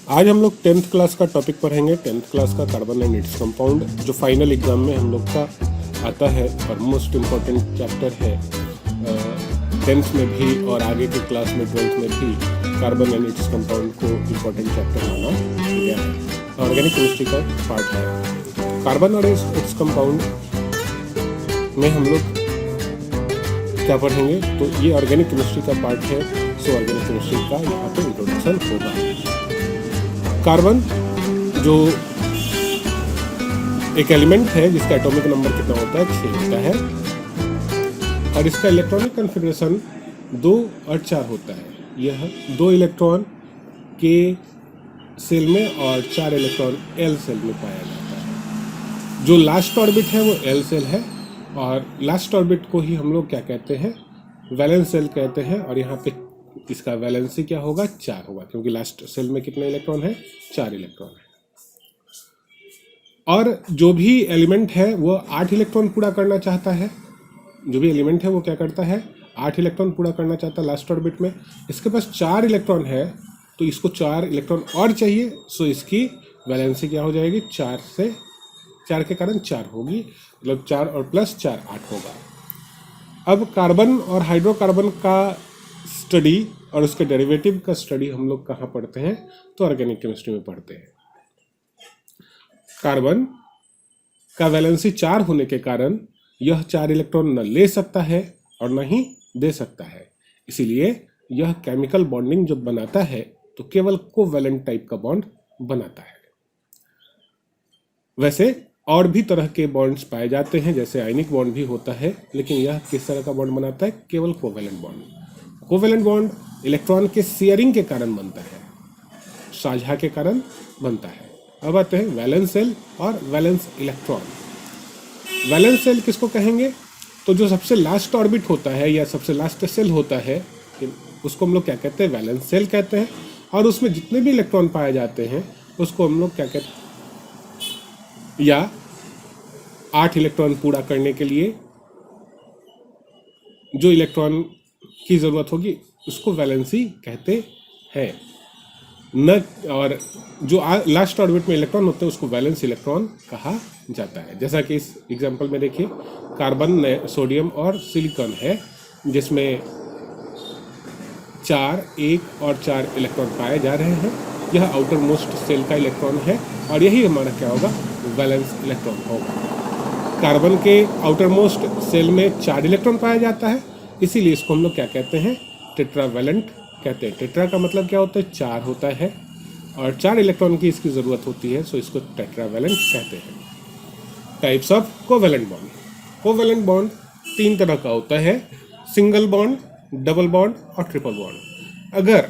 आज हम लोग 10th क्लास का टॉपिक पढ़ेंगे। 10th क्लास का कार्बन एंड इट्स कंपाउंड, जो फाइनल एग्जाम में हम लोग का आता है और मोस्ट इम्पोर्टेंट चैप्टर है। 10th में भी और आगे के क्लास में 12th में भी कार्बन एंड इट्स कंपाउंड को इम्पोर्टेंट चैप्टर माना गया है। ऑर्गेनिक केमिस्ट्री का पार्ट है। कार्बन और इट्स कंपाउंड में हम लोग क्या पढ़ेंगे, तो ये ऑर्गेनिक केमिस्ट्री का पार्ट है। सो ऑर्गेनिक केमिस्ट्री का यहाँ पे इंट्रोडक्शन होगा। कार्बन जो एक एलिमेंट है जिसका एटॉमिक नंबर कितना होता है, 6 होता है और इसका इलेक्ट्रॉनिक कॉन्फ़िगरेशन 2 और 4 होता है। यह 2 इलेक्ट्रॉन के सेल में और 4 इलेक्ट्रॉन एल सेल में पाया जाता है। जो लास्ट ऑर्बिट है वो एल सेल है और लास्ट ऑर्बिट को ही हम लोग क्या कहते हैं, वैलेंस सेल कहते हैं। और यहाँ पे इसका वैलेंसी क्या होगा, 4 होगा, क्योंकि लास्ट सेल में कितने इलेक्ट्रॉन है, 4 इलेक्ट्रॉन है। और जो भी एलिमेंट है वो 8 इलेक्ट्रॉन पूरा करना चाहता है। जो भी एलिमेंट है वो क्या करता है, 8 इलेक्ट्रॉन पूरा करना चाहता है लास्ट ऑर्बिट में। इसके पास 4 इलेक्ट्रॉन है तो इसको 4 इलेक्ट्रॉन और चाहिए। सो इसकी वैलेंसी क्या हो जाएगी, 4 के कारण 4 होगी, मतलब 4 और प्लस 4 8 होगा। अब कार्बन और हाइड्रोकार्बन का स्टडी और उसके डेरिवेटिव का स्टडी हम लोग कहाँ पढ़ते हैं, तो ऑर्गेनिक केमिस्ट्री में पढ़ते हैं। कार्बन का वैलेंसी 4 होने के कारण यह 4 इलेक्ट्रॉन न ले सकता है और न ही दे सकता है। इसीलिए यह केमिकल बॉन्डिंग जब बनाता है तो केवल कोवैलेंट टाइप का बॉन्ड बनाता है। वैसे और भी तरह के बॉन्ड्स पाए जाते हैं, जैसे आयनिक बॉन्ड भी होता है, लेकिन यह किस तरह का बॉन्ड बनाता है, केवल covalent bond. Covalent bond electron के शेयरिंग के कारण बनता है, साझा के कारण बनता है। अब आते हैं वैलेंस सेल और वैलेंस इलेक्ट्रॉन। वैलेंस सेल किसको कहेंगे, तो जो सबसे लास्ट ऑर्बिट होता है या सबसे लास्ट सेल होता है उसको हम लोग क्या कहते हैं, वैलेंस सेल कहते हैं। और उसमें जितने भी इलेक्ट्रॉन पाए जाते हैं उसको हम लोग क्या कहते हैं, या 8 इलेक्ट्रॉन पूरा करने के लिए जो इलेक्ट्रॉन की ज़रूरत होगी उसको वैलेंसी कहते हैं न। और जो लास्ट ऑर्बिट में इलेक्ट्रॉन होते हैं उसको वैलेंस इलेक्ट्रॉन कहा जाता है। जैसा कि इस एग्जांपल में देखिए, कार्बन, सोडियम और सिलिकॉन है, जिसमें 4, 1 और 4 इलेक्ट्रॉन पाए जा रहे हैं। यह आउटर मोस्ट सेल का इलेक्ट्रॉन है और यही हमारा क्या होगा, वैलेंस इलेक्ट्रॉन होगा। कार्बन के आउटर मोस्ट सेल में 4 इलेक्ट्रॉन पाया जाता है, इसीलिए इसको हम लोग क्या कहते हैं, टेट्रावैलेंट कहते हैं। टेट्रा का मतलब क्या होता है, 4 होता है और 4 इलेक्ट्रॉन की इसकी ज़रूरत होती है, सो इसको टेट्रावैलेंट कहते हैं। Types of covalent bond. Covalent bond 3 तरह का होता है, सिंगल बॉन्ड, डबल बॉन्ड और ट्रिपल बॉन्ड। अगर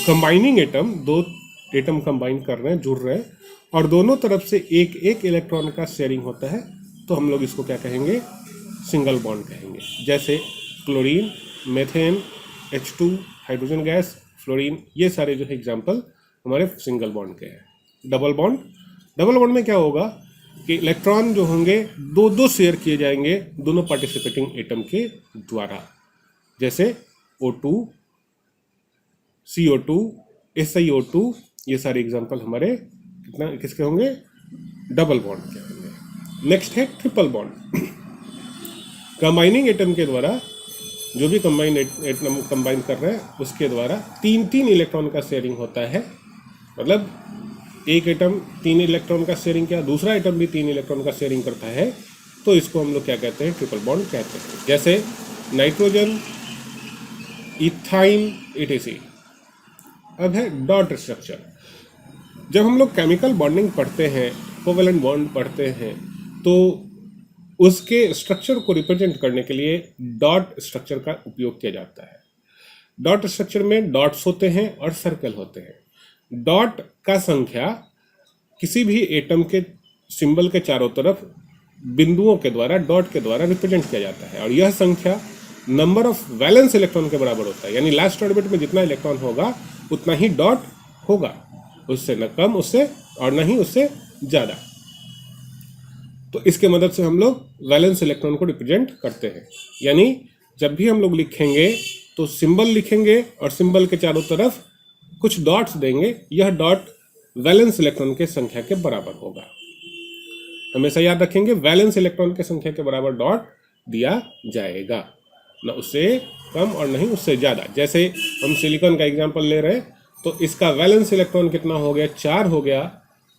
कंबाइनिंग एटम, 2 एटम कंबाइन कर रहे हैं, जुड़ रहे हैं और दोनों तरफ से एक इलेक्ट्रॉन का शेयरिंग होता है, तो हम लोग इसको क्या कहेंगे, सिंगल बॉन्ड कहेंगे। जैसे chlorine, methane, H2, hydrogen gas, fluorine, ये सारे जो है एग्जाम्पल हमारे सिंगल बॉन्ड के हैं। डबल बॉन्ड में क्या होगा कि इलेक्ट्रॉन जो होंगे 2 शेयर किए जाएंगे दोनों पार्टिसिपेटिंग एटम के द्वारा। जैसे O2, CO2, SiO2, ये सारे एग्जाम्पल हमारे किसके होंगे, डबल बॉन्ड के होंगे। नेक्स्ट है ट्रिपल बॉन्ड। कंबाइनिंग एटम के द्वारा, जो भी एटम कंबाइन कर रहे हैं उसके द्वारा 3 इलेक्ट्रॉन का शेयरिंग होता है। मतलब एक एटम 3 इलेक्ट्रॉन का शेयरिंग किया, दूसरा एटम भी 3 इलेक्ट्रॉन का शेयरिंग करता है, तो इसको हम लोग क्या कहते हैं, ट्रिपल बॉन्ड कहते हैं। जैसे नाइट्रोजन, इथाइन, etc। अब है डॉट स्ट्रक्चर। जब हम लोग केमिकल बॉन्डिंग पढ़ते हैं, कोवैलेंट बॉन्ड पढ़ते हैं, तो उसके स्ट्रक्चर को रिप्रेजेंट करने के लिए डॉट स्ट्रक्चर का उपयोग किया जाता है। डॉट स्ट्रक्चर में डॉट्स होते हैं और सर्कल होते हैं। डॉट का संख्या किसी भी एटम के सिंबल के चारों तरफ बिंदुओं के द्वारा, डॉट के द्वारा रिप्रेजेंट किया जाता है और यह संख्या नंबर ऑफ वैलेंस इलेक्ट्रॉन के बराबर होता है। यानी लास्ट ऑर्बिट में जितना इलेक्ट्रॉन होगा उतना ही डॉट होगा, उससे न कम, उससे और न ही उससे ज़्यादा। तो इसके मदद से हम लोग वैलेंस इलेक्ट्रॉन को रिप्रेजेंट करते हैं। यानी जब भी हम लोग लिखेंगे तो सिंबल लिखेंगे और सिंबल के चारों तरफ कुछ डॉट्स देंगे, यह डॉट वैलेंस इलेक्ट्रॉन के संख्या के बराबर होगा। हमेशा याद रखेंगे वैलेंस इलेक्ट्रॉन के संख्या के बराबर डॉट दिया जाएगा, न उससे कम और नहीं उससे ज़्यादा। जैसे हम सिलिकॉन का एग्जांपल ले रहे हैं तो इसका वैलेंस इलेक्ट्रॉन कितना हो गया, 4 हो गया।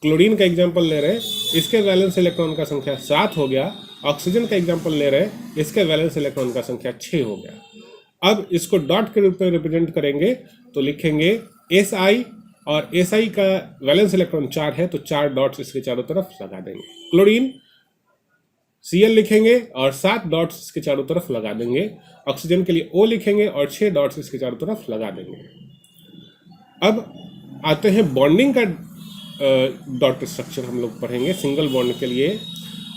क्लोरीन का एग्जांपल ले रहे हैं, इसके वैलेंस इलेक्ट्रॉन का संख्या 7 हो गया। ऑक्सीजन का एग्जांपल ले रहे हैं, इसके वैलेंस इलेक्ट्रॉन का संख्या 6 हो गया। अब इसको डॉट के रूप में रिप्रेजेंट करेंगे तो लिखेंगे SI, और SI का वैलेंस इलेक्ट्रॉन 4 है तो 4 डॉट्स इसके चारों तरफ लगा देंगे। क्लोरीन Cl लिखेंगे और 7 डॉट्स इसके चारों तरफ लगा देंगे। ऑक्सीजन के लिए O लिखेंगे और 6 डॉट्स इसके चारों तरफ लगा देंगे। अब आते हैं बॉन्डिंग का डॉट स्ट्रक्चर हम लोग पढ़ेंगे सिंगल बॉन्ड के लिए।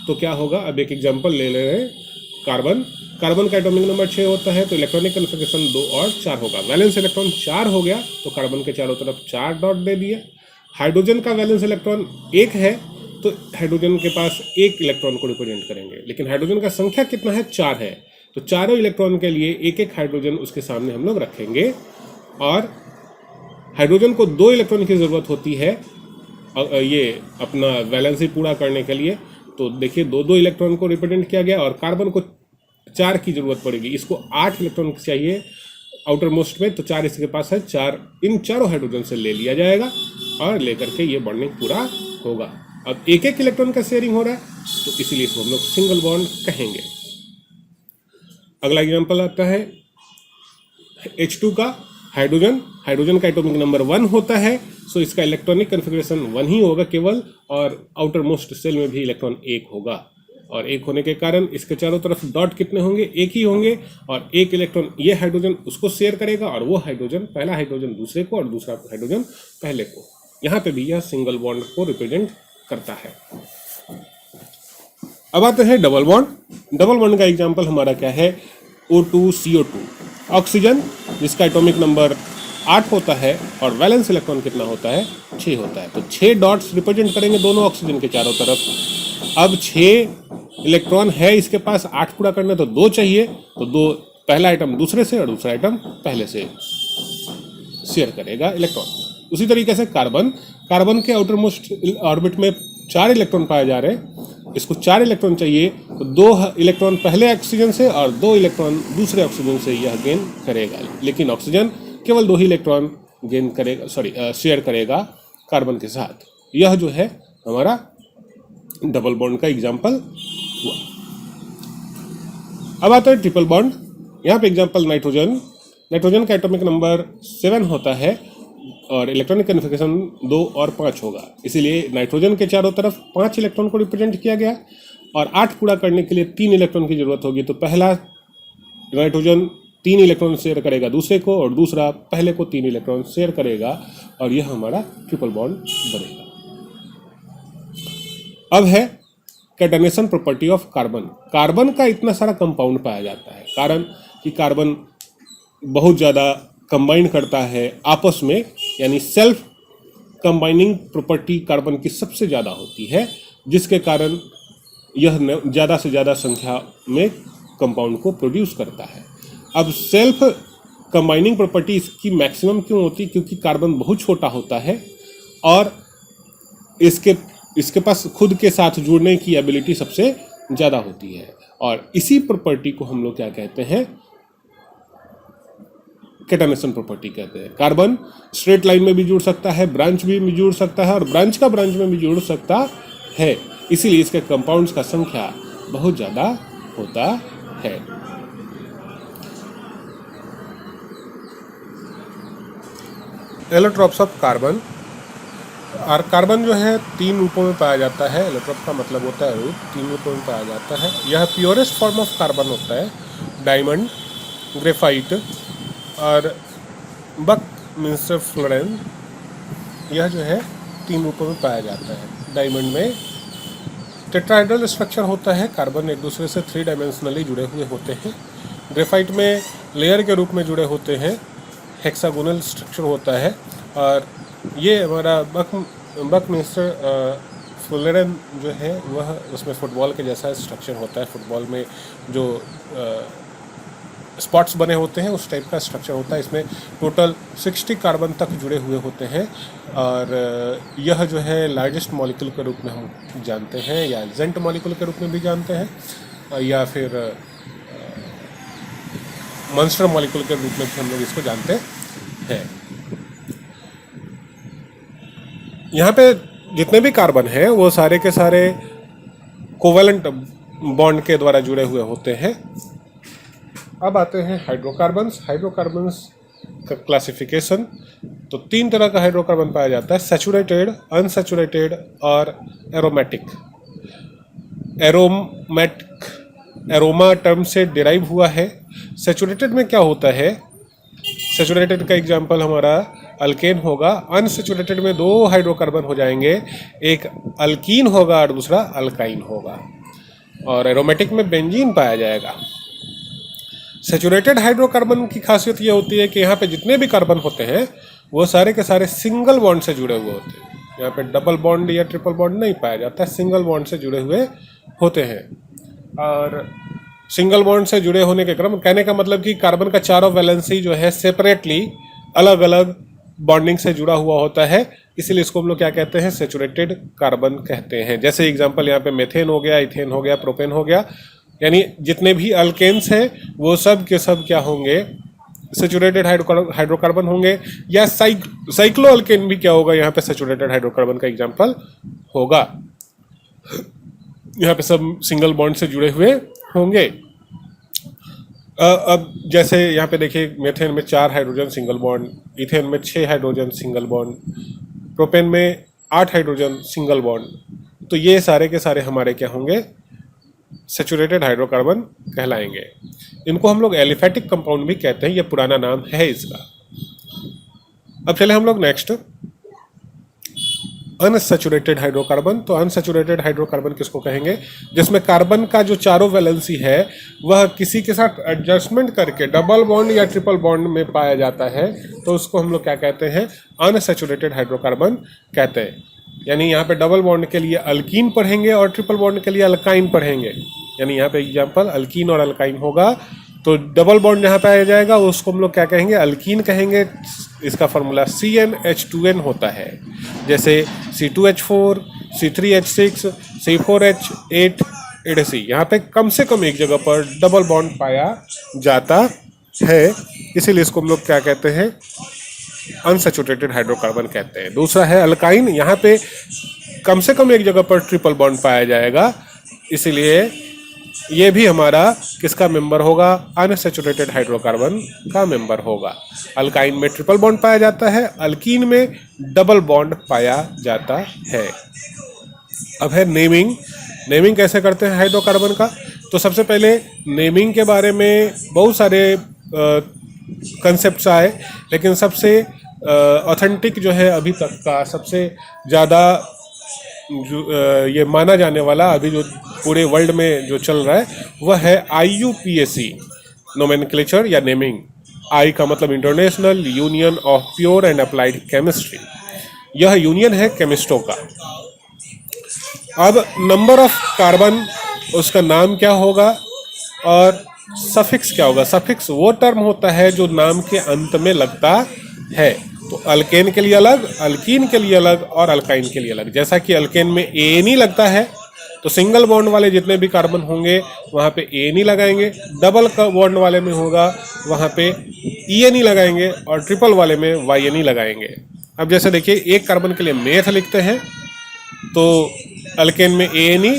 तो क्या होगा, अब एक एग्जांपल ले रहे हैं, कार्बन का एटॉमिक नंबर 6 होता है तो इलेक्ट्रॉनिक कन्फिगरेशन 2 और 4 होगा। वैलेंस इलेक्ट्रॉन 4 हो गया तो कार्बन के चारों तरफ 4 डॉट दे दिए। हाइड्रोजन का वैलेंस इलेक्ट्रॉन 1 है तो हाइड्रोजन के पास 1 इलेक्ट्रॉन को रिप्रेजेंट करेंगे, लेकिन हाइड्रोजन का संख्या कितना है, 4 है, तो चारों इलेक्ट्रॉन के लिए 1-1 हाइड्रोजन उसके सामने हम लोग रखेंगे। और हाइड्रोजन को 2 इलेक्ट्रॉन की ज़रूरत होती है ये अपना वैलेंसी पूरा करने के लिए, तो देखिए 2-2 इलेक्ट्रॉन को रिप्रेजेंट किया गया। और कार्बन को 4 की जरूरत पड़ेगी, इसको 8 इलेक्ट्रॉन चाहिए आउटर मोस्ट में, तो 4 इसके पास है, 4 इन चारों हाइड्रोजन से ले लिया जाएगा और लेकर के ये बॉन्डिंग पूरा होगा। अब 1-1 इलेक्ट्रॉन का शेयरिंग हो रहा है तो इसीलिए इसको हम लोग सिंगल बॉन्ड कहेंगे। अगला एग्जांपल आता है H2 का, हाइड्रोजन का एटॉमिक नंबर 1 होता है, सो इसका इलेक्ट्रॉनिक कन्फिग्रेशन 1 ही होगा केवल, और आउटर मोस्ट सेल में भी इलेक्ट्रॉन 1 होगा। और 1 होने के कारण इसके चारों तरफ डॉट कितने होंगे, 1 ही होंगे। और 1 इलेक्ट्रॉन ये हाइड्रोजन उसको शेयर करेगा और वो हाइड्रोजन, पहला हाइड्रोजन दूसरे को और दूसरा हाइड्रोजन पहले को। यहाँ पे भी यह सिंगल बॉन्ड को रिप्रेजेंट करता है। अब आते हैं डबल बॉन्ड का एग्जाम्पल हमारा क्या है, O2CO2। ऑक्सीजन जिसका एटॉमिक नंबर 8 होता है और वैलेंस इलेक्ट्रॉन कितना होता है, 6 होता है, तो 6 डॉट्स रिप्रेजेंट करेंगे दोनों ऑक्सीजन के चारों तरफ। अब 6 इलेक्ट्रॉन है इसके पास, 8 पूरा करने तो 2 चाहिए, तो 2 पहला आइटम दूसरे से और दूसरा आइटम पहले से शेयर करेगा इलेक्ट्रॉन। उसी तरीके से कार्बन के आउटर मोस्ट ऑर्बिट में 4 इलेक्ट्रॉन पाए जा रहे हैं, इसको 4 इलेक्ट्रॉन चाहिए, तो 2 इलेक्ट्रॉन पहले ऑक्सीजन से और 2 इलेक्ट्रॉन दूसरे ऑक्सीजन से यह गेन करेगा। लेकिन ऑक्सीजन केवल 2 ही इलेक्ट्रॉन गेन करेगा, शेयर करेगा कार्बन के साथ। यह जो है हमारा डबल बॉन्ड का एग्जाम्पल हुआ। अब आता है ट्रिपल बॉन्ड। यहाँ पे एग्जाम्पल नाइट्रोजन का एटॉमिक नंबर 7 होता है और इलेक्ट्रॉनिक कन्फिगरेशन 2 और 5 होगा, इसीलिए नाइट्रोजन के चारों तरफ 5 इलेक्ट्रॉन को रिप्रेजेंट किया गया। और 8 पूरा करने के लिए 3 इलेक्ट्रॉन की जरूरत होगी, तो पहला नाइट्रोजन 3 इलेक्ट्रॉन शेयर करेगा दूसरे को और दूसरा पहले को 3 इलेक्ट्रॉन शेयर करेगा, और यह हमारा ट्रिपल बॉन्ड बनेगा। अब है कैटनेशन प्रॉपर्टी ऑफ कार्बन का इतना सारा कंपाउंड पाया जाता है, कारण कि कार्बन बहुत ज़्यादा कंबाइन करता है आपस में, यानी सेल्फ कंबाइनिंग प्रॉपर्टी कार्बन की सबसे ज़्यादा होती है, जिसके कारण यह ज़्यादा से ज़्यादा संख्या में कंपाउंड को प्रोड्यूस करता है। अब सेल्फ कंबाइनिंग प्रॉपर्टी इसकी मैक्सिमम क्यों होती, क्योंकि कार्बन बहुत छोटा होता है और इसके पास खुद के साथ जुड़ने की एबिलिटी सबसे ज़्यादा होती है, और इसी प्रॉपर्टी को हम लोग क्या कहते हैं, कैटनेशन प्रॉपर्टी कहते हैं। कार्बन स्ट्रेट लाइन में भी जुड़ सकता है, ब्रांच में भी जुड़ सकता है और ब्रांच का ब्रांच में भी जुड़ सकता है, इसीलिए इसके कंपाउंड्स का संख्या बहुत ज़्यादा होता है। एलोट्रॉप्स ऑफ कार्बन, और कार्बन जो है 3 रूपों में पाया जाता है। एलोट्रॉप का मतलब होता है रूप, 3 रूपों में पाया जाता है। यह प्योरेस्ट फॉर्म ऑफ कार्बन होता है, डायमंड, ग्रेफाइट और बकमिंस्टर फ्लोरेन। यह जो है 3 रूपों में पाया जाता है। डायमंड में टेट्राहेड्रल स्ट्रक्चर होता है, कार्बन एक दूसरे से 3 डायमेंशनली जुड़े हुए होते हैं। ग्रेफाइट में लेयर के रूप में जुड़े होते हैं, हेक्सागोनल स्ट्रक्चर होता है। और ये हमारा बकमिंस्टर फ्लोरेन जो है वह उसमें फुटबॉल के जैसा स्ट्रक्चर होता है। फुटबॉल में जो स्पॉट्स बने होते हैं, उस टाइप का स्ट्रक्चर होता है। इसमें टोटल 60 कार्बन तक जुड़े हुए होते हैं और यह जो है लार्जेस्ट मॉलिक्यूल के रूप में हम जानते हैं, या जेंट मॉलिक्यूल के रूप में भी जानते हैं, या फिर मॉन्स्टर मॉलिक्यूल के रूप में भी हम लोग इसको जानते हैं। यहाँ पे जितने भी कार्बन हैं वो सारे के सारे कोवेलेंट बॉन्ड के द्वारा जुड़े हुए होते हैं। अब आते हैं हाइड्रोकार्बन्स। हाइड्रोकार्बन्स का क्लासिफिकेशन, तो 3 तरह का हाइड्रोकार्बन पाया जाता है, सैचुरेटेड, अनसैचुरेटेड और एरोमेटिक। एरोमा टर्म से डिराइव हुआ है। सैचुरेटेड में क्या होता है, सैचुरेटेड का एग्जांपल हमारा अल्केन होगा। अनसैचुरेटेड में 2 हाइड्रोकार्बन हो जाएंगे, एक अल्कीन होगा और दूसरा अल्काइन होगा। और एरोमेटिक में बेंजीन पाया जाएगा। सैचुरेटेड हाइड्रोकार्बन की खासियत ये होती है कि यहाँ पे जितने भी कार्बन होते हैं वो सारे के सारे सिंगल बॉन्ड से जुड़े हुए होते हैं। यहाँ पे डबल बॉन्ड या ट्रिपल बॉन्ड नहीं पाया जाता, सिंगल बॉन्ड से जुड़े हुए होते हैं। और सिंगल बॉन्ड से जुड़े होने के क्रम, कहने का मतलब कि कार्बन का चारों वैलेंसी जो है सेपरेटली अलग अलग बॉन्डिंग से जुड़ा हुआ होता है, इसीलिए इसको हम लोग क्या कहते हैं, सैचुरेटेड कार्बन कहते हैं। जैसे एग्जांपल यहाँ पे मेथेन हो गया, इथेन हो गया, प्रोपेन हो गया, यानी जितने भी अल्केन्स हैं वो सब के सब क्या होंगे, सैचुरेटेड हाइड्रोकार्बन होंगे। या साइक्लो अल्केन भी क्या होगा, यहाँ पे सैचुरेटेड हाइड्रोकार्बन का एग्जांपल होगा। यहाँ पे सब सिंगल बॉन्ड से जुड़े हुए होंगे। अब जैसे यहाँ पे देखिए, मेथेन में 4 हाइड्रोजन सिंगल बॉन्ड, इथेन में 6 हाइड्रोजन सिंगल बॉन्ड, प्रोपेन में 8 हाइड्रोजन सिंगल बॉन्ड। तो ये सारे के सारे हमारे क्या होंगे, सैचुरेटेड हाइड्रोकार्बन कहलाएंगे। इनको हम लोग एलिफेटिक कंपाउंड भी कहते हैं, ये पुराना नाम है इसका। अब चले हम लोग नेक्स्ट, अनसैचुरेटेड हाइड्रोकार्बन। तो अनसैचुरेटेड हाइड्रोकार्बन किसको कहेंगे, जिसमें कार्बन का जो चारों वैलेंसी है वह किसी के साथ एडजस्टमेंट करके डबल बॉन्ड या ट्रिपल बॉन्ड में पाया जाता है, तो उसको हम लोग क्या कहते हैं, अनसैचुरेटेड हाइड्रोकार्बन कहते हैं। यानी यहाँ पे डबल बॉन्ड के लिए अल्कीन पढ़ेंगे और ट्रिपल बॉन्ड के लिए अल्काइन पढ़ेंगे। यानी यहाँ पे एग्जांपल अल्कीन और अल्काइन होगा, तो डबल बॉन्ड जहाँ पे आ जाएगा उसको हम लोग क्या कहेंगे, अल्कीन कहेंगे। इसका फार्मूला CnH2n होता है। जैसे C2H4, C3H6, C4H8 etc। यहाँ पे कम से कम एक जगह पर डबल बॉन्ड पाया जाता है, इसीलिए इसको हम लोग क्या कहते हैं, अनसैचुरेटेड हाइड्रोकार्बन कहते हैं। दूसरा है अल्काइन, यहाँ पे कम से कम एक जगह पर ट्रिपल बॉन्ड पाया जाएगा, इसीलिए ये भी हमारा किसका मेंबर होगा, अनसैचुरेटेड हाइड्रोकार्बन का मेंबर होगा। अल्काइन में ट्रिपल बॉन्ड पाया जाता है, अल्कीन में डबल बॉन्ड पाया जाता है। अब है नेमिंग। नेमिंग कैसे करते हैं हाइड्रोकार्बन का, तो सबसे पहले नेमिंग के बारे में बहुत सारे कंसेप्ट्स आए, लेकिन सबसे ऑथेंटिक जो है अभी तक का सबसे ज़्यादा ये माना जाने वाला अभी जो पूरे वर्ल्ड में जो चल रहा है वह है IUPAC नोमेनक्लेचर या नेमिंग। आई का मतलब international union of pure and applied chemistry. यह यूनियन है केमिस्टों का। अब नंबर ऑफ कार्बन, उसका नाम क्या होगा, और सफिक्स क्या होगा। सफिक्स वो टर्म होता है जो नाम के अंत में लगता है। तो अल्केन के लिए अलग, अल्कीन के लिए अलग और अल्काइन के लिए अलग। जैसा कि अल्केन में ANE लगता है, तो सिंगल बॉन्ड वाले जितने भी कार्बन होंगे वहाँ पे ANE लगाएंगे, डबल बॉन्ड वाले में होगा वहाँ पे ENE लगाएंगे और ट्रिपल वाले में YNE लगाएंगे। अब जैसे देखिए, एक कार्बन के लिए मेथ लिखते हैं तो अल्केन में ANE,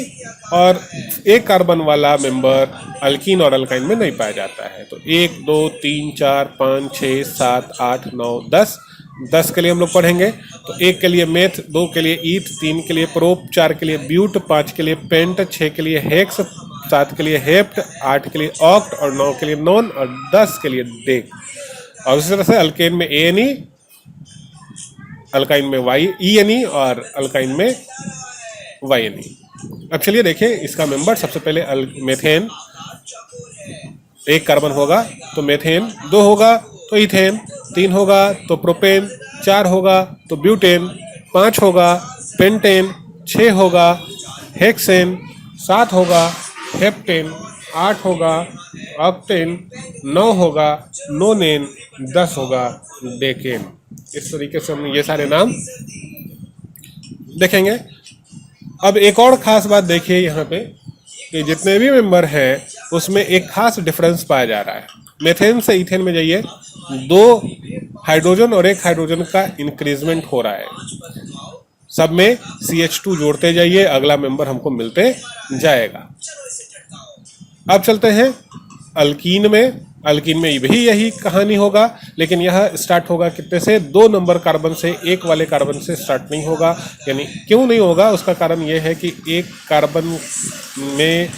और एक कार्बन वाला मेंबर अल्कीन और अल्काइन में नहीं पाया जाता है। तो 1 2 3 4 5 6 7 8 9 10 के लिए हम लोग पढ़ेंगे। तो 1 के लिए मेथ, 2 के लिए ईथ, 3 के लिए प्रोप, 4 के लिए ब्यूट, 5 के लिए पेंट, 6 के लिए हेक्स, 7 के लिए हेप्ट, 8 के लिए ऑक्ट और 9 के लिए नॉन और 10 के लिए डेक। और उसी तरह से अल्केन में ANE, अल्काइन में ENE और अल्काइन में YNE। अब चलिए देखिए इसका मेंबर। सबसे पहले मेथेन, 1 कार्बन होगा तो मेथेन, 2 होगा तो इथेन, 3 होगा तो प्रोपेन, 4 होगा तो ब्यूटेन, 5 होगा पेंटेन, 6 होगा हेक्सेन, 7 होगा हेप्टेन, 8 होगा ऑक्टेन 9 होगा, नोनेन 10 होगा, डेकेन। इस तरीके से हम ये सारे नाम देखेंगे। अब एक और खास बात देखिए यहाँ पे कि जितने भी मेंबर हैं उसमें एक खास डिफरेंस पाया जा रहा है। मेथेन से इथेन में जाइए, 2 हाइड्रोजन और 1 हाइड्रोजन का इंक्रीजमेंट हो रहा है। सब में CH2 जोड़ते जाइए, अगला मेंबर हमको मिलते जाएगा। अब चलते हैं अल्कीन में। अल्कीन में भी यही कहानी होगा, लेकिन यह स्टार्ट होगा कितने से, 2 नंबर कार्बन से, 1 वाले कार्बन से स्टार्ट नहीं होगा। यानी क्यों नहीं होगा, उसका कारण यह है कि 1 कार्बन में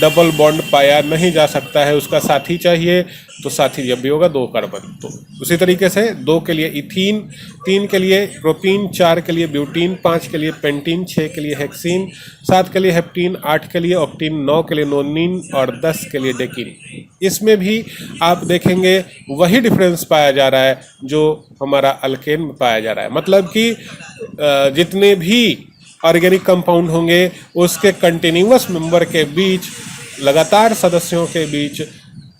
डबल बॉन्ड पाया नहीं जा सकता है, उसका साथी चाहिए। तो साथी जब भी होगा 2 कार्बन। तो उसी तरीके से 2 के लिए इथीन, 3 के लिए प्रोपीन, 4 के लिए ब्यूटीन, 5 के लिए पेंटीन, 6 के लिए हेक्सीन, 7 के लिए हेप्टीन, 8 के लिए ऑक्टीन, 9 के लिए नोनीन और 10 के लिए डेकीन। इसमें भी आप देखेंगे वही डिफरेंस पाया जा रहा है जो हमारा अल्केन में पाया जा रहा है। मतलब कि जितने भी ऑर्गेनिक कंपाउंड होंगे उसके कंटिन्यूअस मेंबर के बीच, लगातार सदस्यों के बीच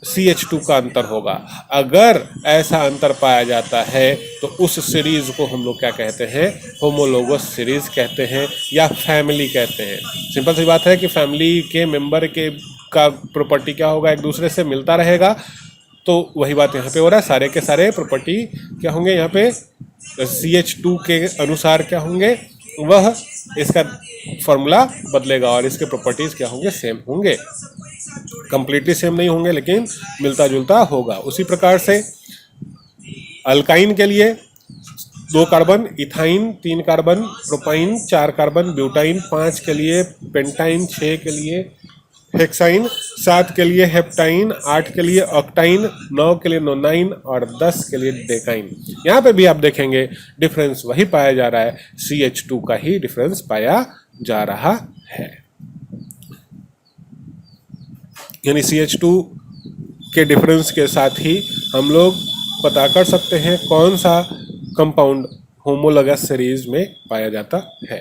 CH2 का अंतर होगा। अगर ऐसा अंतर पाया जाता है तो उस सीरीज को हम लोग क्या कहते हैं, होमोलोगस सीरीज कहते हैं या फैमिली कहते हैं। सिंपल सी बात है कि फैमिली के मेंबर के का प्रॉपर्टी क्या होगा, एक दूसरे से मिलता रहेगा। तो वही बात यहाँ पे हो रहा है, सारे के सारे प्रॉपर्टी क्या होंगे यहाँ पे, CH2 के अनुसार क्या होंगे, वह इसका फॉर्मूला बदलेगा और इसके प्रॉपर्टीज क्या होंगे, सेम होंगे। कंप्लीटली सेम नहीं होंगे लेकिन मिलता जुलता होगा। उसी प्रकार से अल्काइन के लिए 2 carbon ethyne, 3 carbon propyne, 4 carbon butyne, 5 के लिए पेंटाइन, 6 के लिए हेक्साइन, 7 के लिए हेप्टाइन, 8 के लिए ऑक्टाइन, 9 के लिए नोनाइन और 10 के लिए डेकाइन। यहाँ पे भी आप देखेंगे डिफरेंस वही पाया जा रहा है, CH2 का ही डिफरेंस पाया जा रहा है। यानी CH2 के डिफरेंस के साथ ही हम लोग पता कर सकते हैं कौन सा कंपाउंड होमोलोगस सीरीज में पाया जाता है।